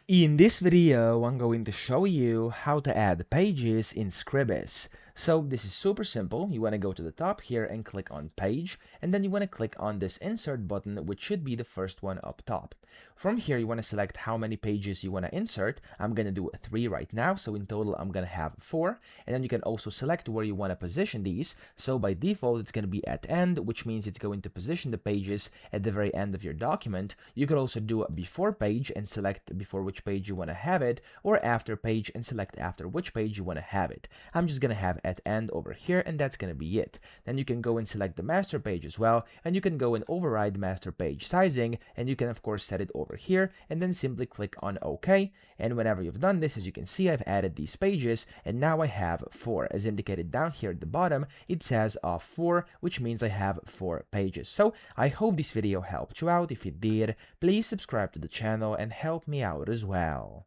In this video, I'm going to show you how to add pages in Scribus. So this is super simple. You want to go to the top here and click on page, and then you want to click on this insert button, which should be the first one up top. From here, you want to select how many pages you want to insert. I'm going to do 3 right now, so in total I'm going to have 4. And then you can also select where you want to position these. So by default, it's going to be at end, which means it's going to position the pages at the very end of your document. You could also do a before page and select before which page you want to have it, or after page and select after which page you want to have it. I'm just going to have at end over here, and that's going to be it. Then you can go and select the master page as well, and you can go and override master page sizing, and you can of course set it over here, and then simply click on OK. And whenever you've done this, as you can see, I've added these pages, and now I have 4. As indicated down here at the bottom, it says 4, which means I have 4 pages. So I hope this video helped you out. If it did, please subscribe to the channel and help me out as well.